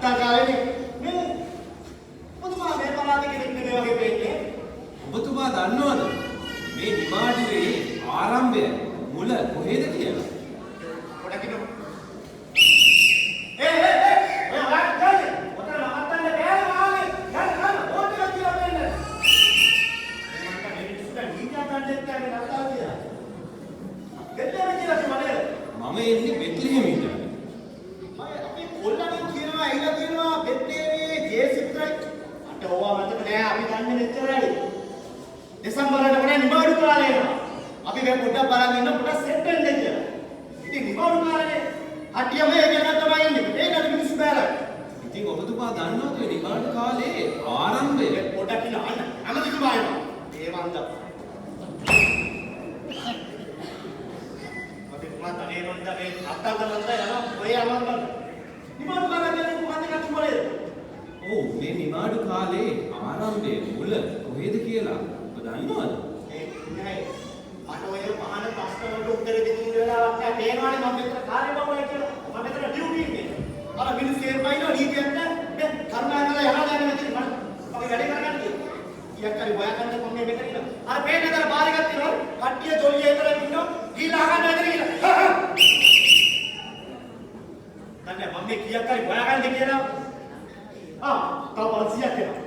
අත්තා කාලේනේ මේ ඔබතුමා මේ පළාතේ කෙනෙක් නෙමෙයි වගේ පේන්නේ. ඔබතුමා දන්නවද මේ නිමාඩුවේ ආරම්භය මුල කොහෙද කියලා? පොඩක් ඉන්න. ඔය වාත් ගන්නේ. ඔතන නවත්තන්න බෑ මාගේ. යන්න ඕක කියලා දෙන්න. මන්ට මේ ඉස්සර නීතිය ගන්නෙත් නැහැ නටා කියලා. දෙල්ලම කියලා කිව්වනේ. මම එන්නේ බෙත්ලෙහෙම ඉඳලා. අපි කොල්ලගෙන් කියනවා ඇහිලා කියනවා බෙත්ලෙහේ ජේසිත්‍රයි. අට ඕවා මතක නෑ අපි දන්නේ මෙච්චරයි. දෙසැම්බරට වඩා නිමාඩු කාලේ එනවා. අපි මේ පොඩ්ඩක් බලන් ඉන්න පොඩ්ඩක් සෙට් වෙන්න කියලා. ඉතින් නිමාඩු කාලේ හටියම ඒකන තමයි ඉන්නේ. ඒකට මිනිස්සු බෑලා. ඉතින් ඔබතුමා දන්නවද මේ නිමාඩු කාලේ ආරම්භය? පොඩ්ඩක් ඉන්න අන්න. අමතිතුමා එනවා. ඒ වන්ද. අපි තුමා තනේ වන්ද මේ අත්තල්ද වන්ද යනවා. ඔය යනවා. නිමාඩු කාලේ මොකක්ද කච්චුමලේ? ඔව් මේ නිමාඩු කාලේ ආරම්භයේ මුල කොහෙද කියලා ඔබ දන්නවද? ඒ නෑ. අට ඔය පහන ප්‍රශ්න වලට උත්තර දෙන්න වෙලාවක් නෑ. පේනවනේ මම මෙතන කාර්යබහුලයි කියලා. මම මෙතන ඩියුටි ඉන්නේ. අර මිනිස්සු එර්පයිනෝ නීතියක් නෑ. මේ කරුණාකරලා යනවා දැන් මෙතන මම අපි වැඩේ කරගන්න කියලා. ඊයක් හරි හොයාගන්න කොහොමද මෙතන ඉන්න. අර පේන්නේ අතර බාරයක් තියෙනවා. කට්ටිය ජොලිය විතර ඉන්නවා. ගිහලා අහන්න ඇතර කියලා. දැන් මම මේ කීයක් හරි හොයාගන්න කියලා. තව 500ක් එනවා.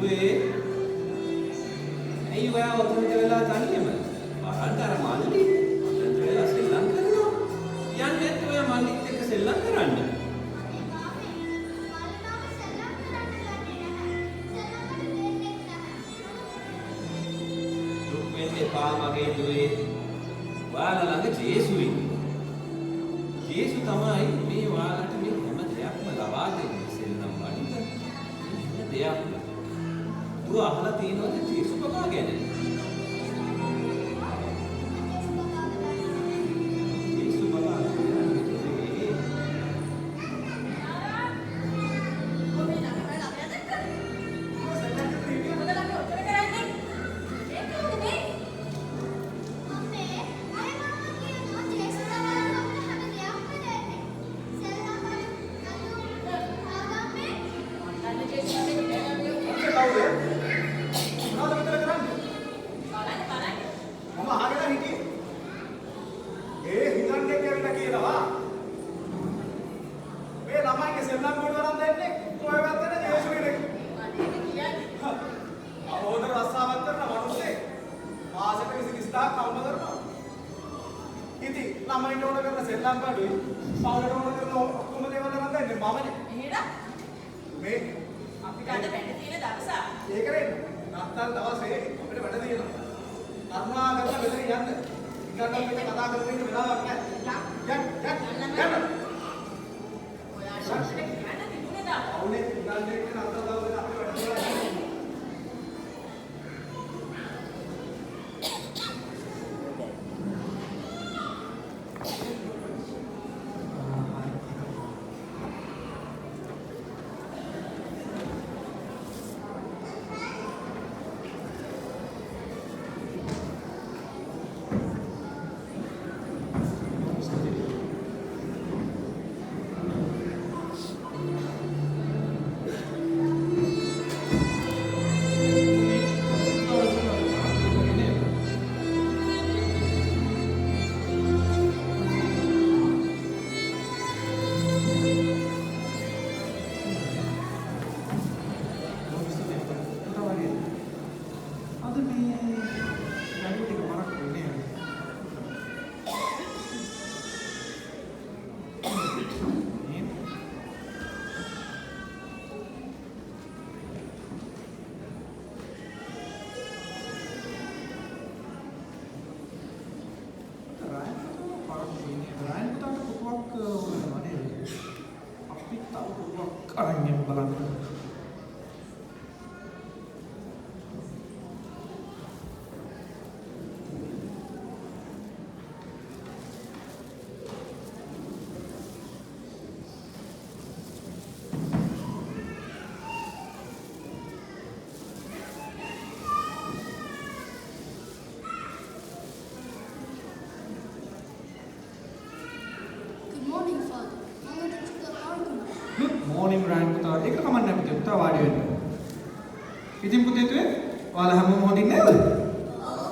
දුවේ ඇයි ඔයා ඔතනට වෙලා තනියම? බලන්න අර මල්ලි ඔතනට වෙලා සෙල්ලම් කරනවා. යන්නේ නැත්නම් ඔයා මල්ලිත් එක්ක සෙල්ලම් කරන්න. දුක් වෙන්න එපා මගේ දුවේ. ඔයාලා ළඟ ජේසු ඉන්නවා. ජේසු තමයි මේ ඔයාලට මේ හැම දෙයක්ම ලබා දෙන්නේ. සෙල්ලම් වඩින්න හැම දෙයක්ම. දුව අහලා තියෙනවද ජේසු බබා ගැන? ජේසු බබා morning Ryan පුතා එක කමන්න පුතේ පුතා වාඩි වෙන්න. ඉතින් පුතේ තුේ ඔයාලා හැමෝම හොඳින් නේද? ඔව්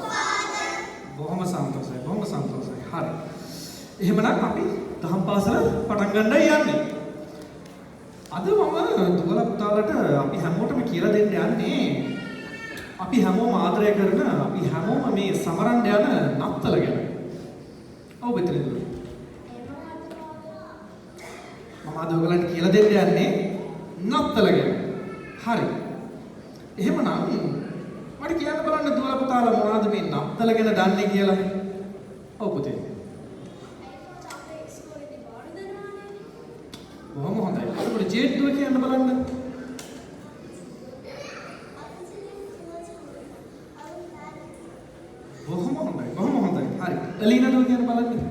ෆාදර්. බොහොම සන්තෝෂයි බොහොම සන්තෝෂයි. හරි. එහෙමනම් අපි දහම් පාසල පටන් ගන්නයි යන්නේ. අද මම දුවලා පුතාලට අපි හැමෝටම කියලා දෙන්න යන්නේ අපි හැමෝම ආදරය කරන අපි හැමෝම මේ සමරන්න යන නත්තල ගැන. ඔව් බෙතලද? අද ඔයගලන්ට කියලා දෙන්න යන්නේ නත්තල ගැන. හරි. එහෙමනම් මට කියන්න බලන්න දුවලා පුතාලා මොනවද මේ නත්තල ගැන දන්නේ කියලා? ඔව් පුතේ. බොහොම හොඳයි. අපිට ජේට් දුව කියන්න බලන්න. බොහොම හොඳයි. බොහොම හොඳයි. හරි. එලිනා දුව කියන්න බලන්න.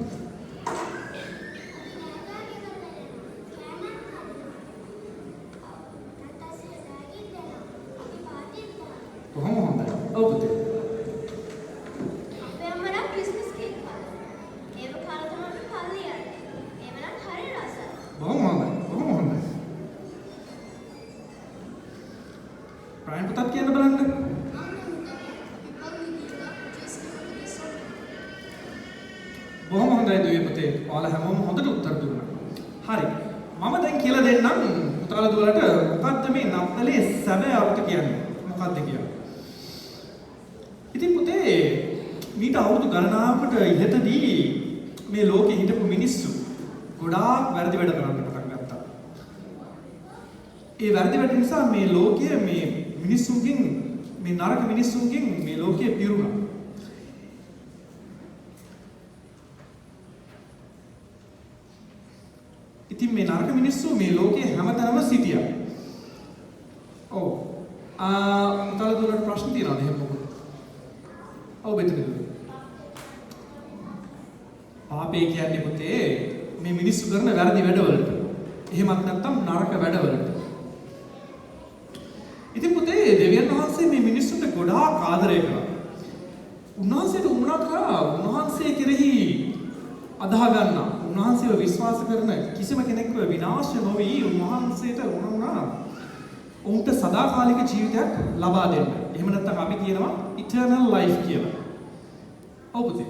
ඔයාලා හැමෝම හොඳට උත්තර දුන්නා. හරි. මම දැන් කියලා දෙන්නම් පුතාලා දුවලට මොකද්ද මේ නත්තලේ සැබෑ අර්ථ කියන්නේ? මොකක්ද කියලා. ඉතින් පුතේ මීට අවුරුදු ගණනාවකට ඉහතදී මේ ලෝකෙ හිටපු මිනිස්සු ගොඩාක් වැරදි වැඩ කරන්න පටන් ගත්තා. ඒ වැරදි වැඩ නිසා මේ ලෝකය මේ මිනිස්සුන්ගෙන් මේ නරක මිනිස්සුන්ගෙන් මේ ලෝකය පිරුණා. ඉතින් මේ නරක මිනිස්සු මේ ලෝකයේ හැමතැනම සිටියා. ඔව්. උතලදුරට ප්‍රශ්න තියෙනවද එහෙම මොකද? ඔව් බෙතනද? පාපේ කියන්නේ පුතේ මේ මිනිස්සු කරන වැරදි වැඩවලට. එහෙමත් නැත්නම් නරක වැඩවලට. ඉතින් පුතේ දෙවියන් වහන්සේ මේ මිනිස්සුන්ට ගොඩාක් ආදරය කළා. උන්වහන්සේට උමනා කරා උන්වහන්සේ කෙරෙහි අදහ ගන්න උන්වහන්සේව විශ්වාස කරන කිසිම කෙනෙක්ව විනාශ නොවි උන්වහන්සේට වුණා උන්ට සදාකාලික ජීවිතයක් ලබා දෙන්න. එහෙම නැත්නම් අපි කියනවා eternal life කියලා. ඔව් පුතේ.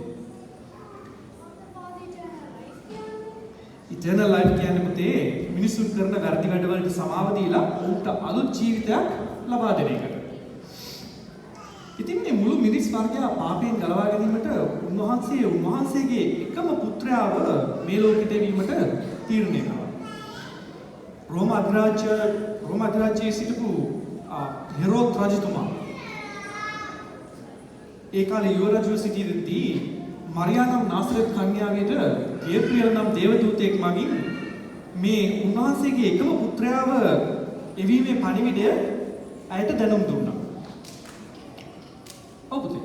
eternal life කියන්නේ පුතේ මිනිසුන් කරන වැරදි වැඩවලට සමාව දීලා උන්ට අලුත් ජීවිතයක් ලබා දෙන එකට. ඉතින් මේ මුළු මිනිස් වර්ගයා පාපයෙන් ගලවා ගැනීමට උන්වහන්සේගේ එකම පුත්‍රයාව මේ ලෝකෙට එවීමට තීරණය කළා. රෝම අධිරාජ්‍යයේ සිටපු හෙරෝද් රජතුමා ඒ කාලේ යුව රජු සිටියදී මරියානම් නාසරෙත් කන්‍යාවේට ගේබ්‍රියල් නම් දේවදූතයෙක් මගින් මේ උන්වහන්සේගේ එකම පුත්‍රයාව එවීමේ පණිවිඩය ඇයට දැනුම් දුන්නා. ඔව් පුතේ.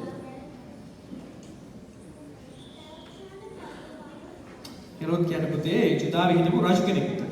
හෙරෝද් කියන්නේ පුතේ ජුදාවේ හිටපු රජු කෙනෙක්.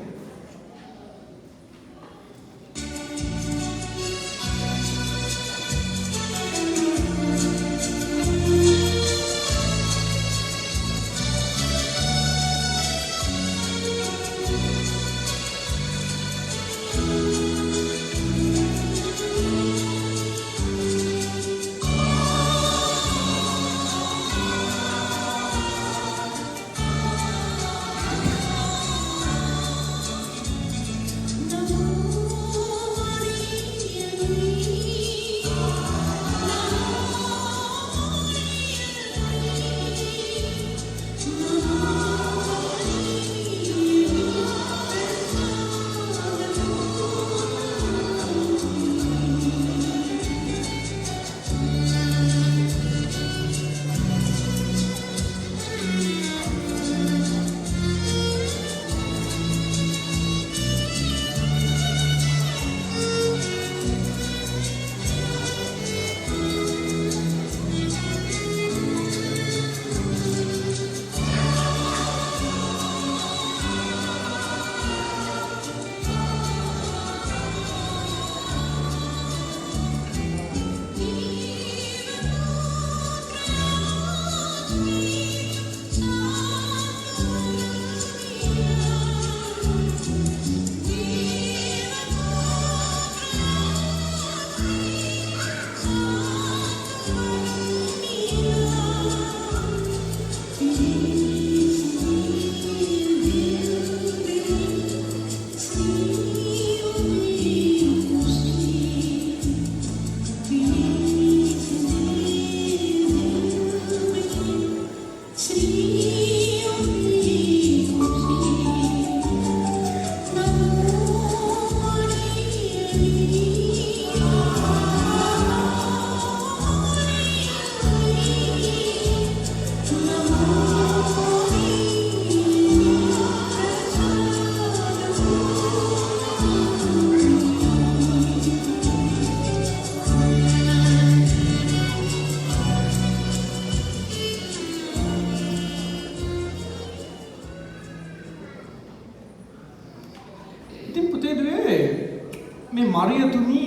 මේ මරියතුමි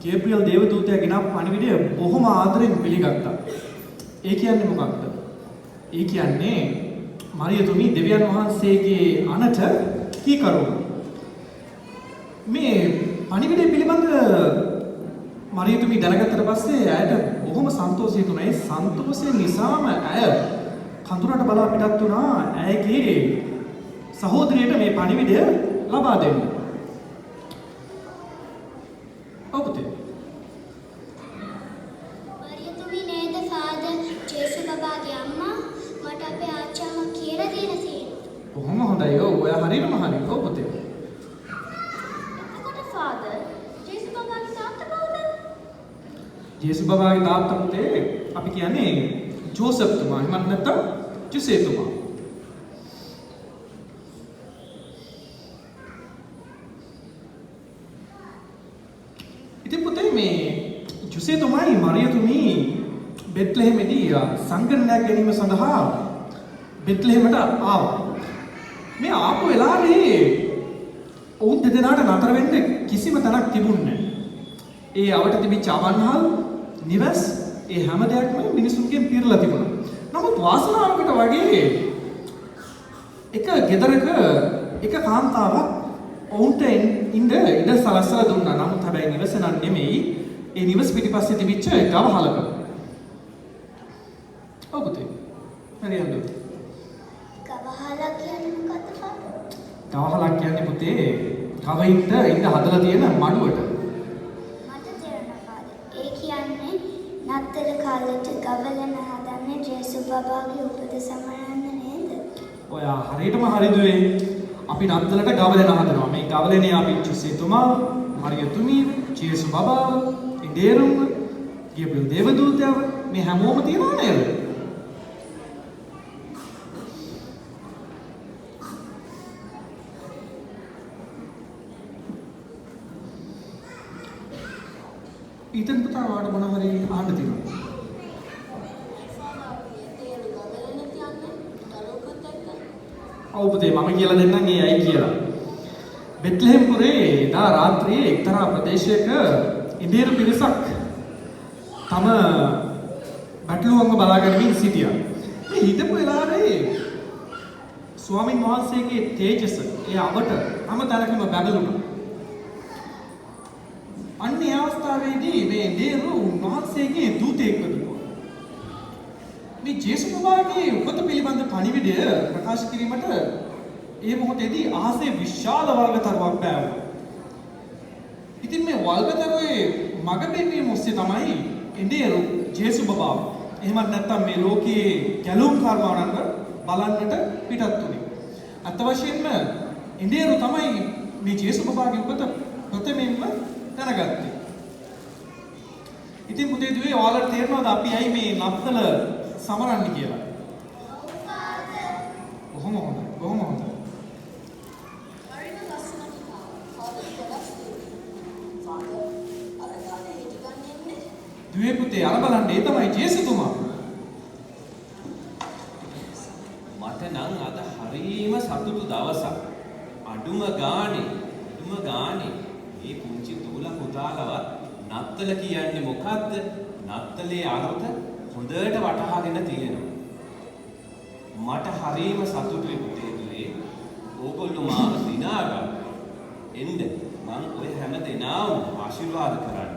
ගේබ්‍රියල් දේවදූතයා ගෙනාපු පණිවිඩය බොහොම ආදරෙන් පිළිගත්තා. ඒ කියන්නේ මොකක්ද? ඒ කියන්නේ මරියතුමි දෙවියන් වහන්සේගේ අනට කීකරුවා. මේ පණිවිඩය පිළිබඳ මරියතුමි දැනගත්තට පස්සේ ඇයට බොහොම සන්තෝෂය තුණා. ඒ සන්තෝෂය නිසාම ඇය කඳුරට බලා පිටත් වුණා ඇයගේ සහෝදරියට මේ පණිවිඩය ලබා දෙන්න. ඔව් පුතේ. ජේසු බබාගේ තාත්තා පුතේ අපි කියන්නේ ජෝසප් තුමා. එහෙමත් නැත්නම් ජුසේ තුමා. ඉතින් පුතේ මේ ජුසේ තුමායි මරියතුමි බෙත්ලෙහෙමේදී සංගණනයක් ගැනීම සඳහා බෙත්ලෙහෙමට ආවා. මේ ආපු වෙලාවේ ඔවුන් දෙදෙනාට නතර වෙන්න කිසිම තැනක් තිබුණේ නැහැ. ඒ අවට තිබිච්ච අවන්හල්, නිවස්, ඒ හැම දෙයක්ම මිනිසුන්ගෙන් පිරලා තිබුණා. නමුත් වාසනාවකට වගේ එක ගෙදරක එක කාන්තාවක් ඔවුන්ට ඉන්න ඉඩ සලස්සලා දුන්නා. නමුත් හැබැයි නිවස නම් නෙමෙයි. ඒ නිවස් පිටිපස්සේ තිබිච්ච ගවහලක. ඔව් පුතේ. හරියද? ගවහලා කියන්නේ මොකක්ද පාපා? ගවහලක් කියන්නේ පුතේ ගවින්ට ඉන්න හදලා තියෙන මඩුවට. මට තේරෙනවා පාදේ. ඒ කියන්නේ නත්තල කාලෙට ගවලන හදන්නේ ජේසු බබාගේ උපත සමරන්න නේද? ඔයා හරියටම හරිදුවේ. අපි නත්තලට ගවලන හදනවා. මේ ගවලනේ අපි ජුසේතුමා, මරියතුමි, ජේසු බබා, ඉදේරුම්, ගේබ්‍රියල් දේවදූතයව මේ හැමෝම තියනවා නේද? ඊතන් පුතා වාඩ මොන හරි අහන්න තියෙනවා. ඔව් පුතේ මම කියලා දෙන්නම් ඒ අය කියලා. බෙත්ලෙහෙම් පුරේ දා රාත්‍රියේ එක්තරා ප්‍රදේශයක ඉන්දියානු පිරිසක් තම බැටළුවන්ව බලාගෙන සිටියා. මේ හිටපු වෙලාවේ ස්වාමින් වහන්සේගේ තේජස ඒ අවට හැම තැනකම බැබළුණා. අන්නේ අවස්ථාවේදී මේ දේරු උන්වහන්සේගේ දූතයෙක් වදිනවා. මේ ජේසු බබාගේ උපත පිළිබඳ පණිවිඩය ප්‍රකාශ කිරීමට ඒ මොහොතේදී අහසේ විශාල වල්ගතරුවක් බෑවුවා. ඉතින් මේ වල්ගතරුවේ මග පෙන්වීම ඔස්සේ තමයි ඉන්දියානු ජේසු බබා එහෙමත් නැත්නම් මේ ලෝකයේ ගැලුම් කර්මාවන්ව බලන්නට පිටත් වුණේ. අත් වශයෙන්ම ඉන්දියානු තමයි මේ ජේසු බබාගේ උපත ප්‍රථමයෙන්ම දැනගත්තේ. ඉතින් පුතේ දුවේ ඔයාලට තේරෙනවද අපි ඇයි මේ නත්තල සමරන්නේ කියලා? කොහොම හොඳයි. කොහොම හොඳයි. හරිම ලස්සනට ෆාදර් අර ගානේ හිටගන්නේ ඉන්නේ. දුවේ පුතේ අර බලන්න ඒ තමයි ජේසුතුමා. මට නම් අද හරීම සතුටු දවසක්. අඩුම ගානේ මේ පුංචි දූල පුතාලවත් නත්තල කියන්නේ මොකද්ද? නත්තලේ අරුත හොඳට වටහාගෙන තියෙනවා. මට හරීම සතුටුයි පුතේ දුවේ. ඕගොල්ලෝ මාව දිනා ගන්න. එන්න මං ඔය හැම දෙනාම ආශිර්වාද කරන්න.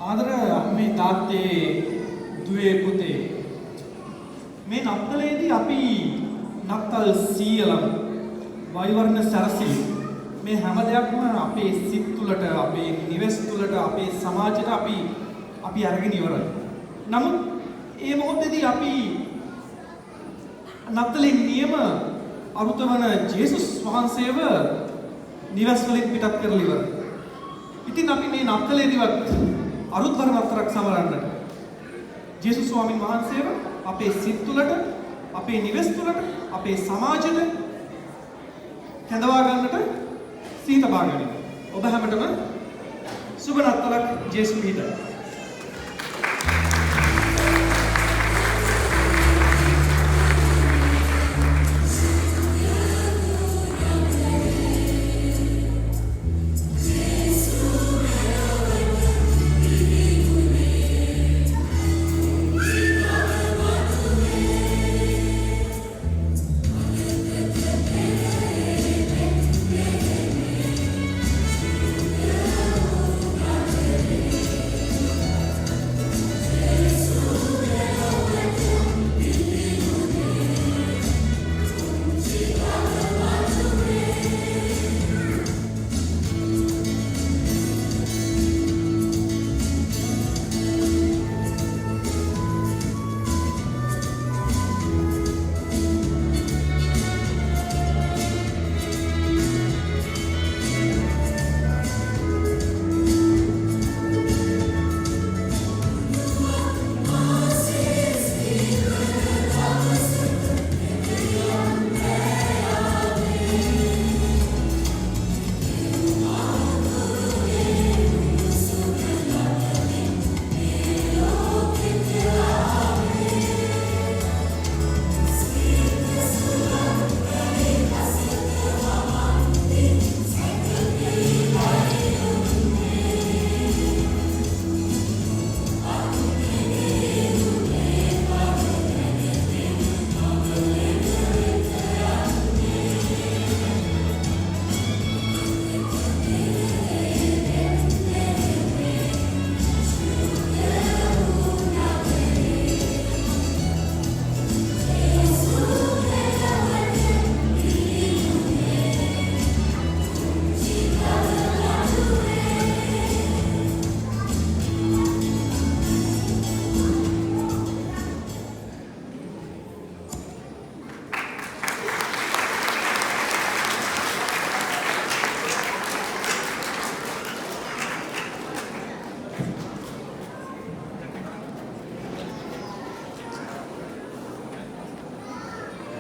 ආදර අම්මේ තාත්තේ දුවේ පුතේ මේ නත්තලේදී අපි නත්තල් සීයලම් වෛවර්ණ සරසිලි මේ හැම දෙයක්ම අපේ සිත් තුළට අපේ නිවෙස් තුළට අපේ සමාජයට අපි අරගෙන ඉවරයි. නමුත් ඒ මොහොතේදී අපි නත්තලේ නියම අරුතවන ජේසුස් වහන්සේව නිවෙස් වලින් පිටත් කරලා ඉවරයි. ඉතින් අපි මේ නත්තලේදීවත් අරුත් වර්ණ නතරක් සමරන්නට ජේසුස් ස්වාමීන් වහන්සේව අපේ සිත් තුළට අපේ නිවෙස් තුළට අපේ සමාජයට කැඳවා ගන්නට සීතබා ගනිමු. ඔබ හැමතෙම සුබ නත්තලක් ජේසු පිහිටයි.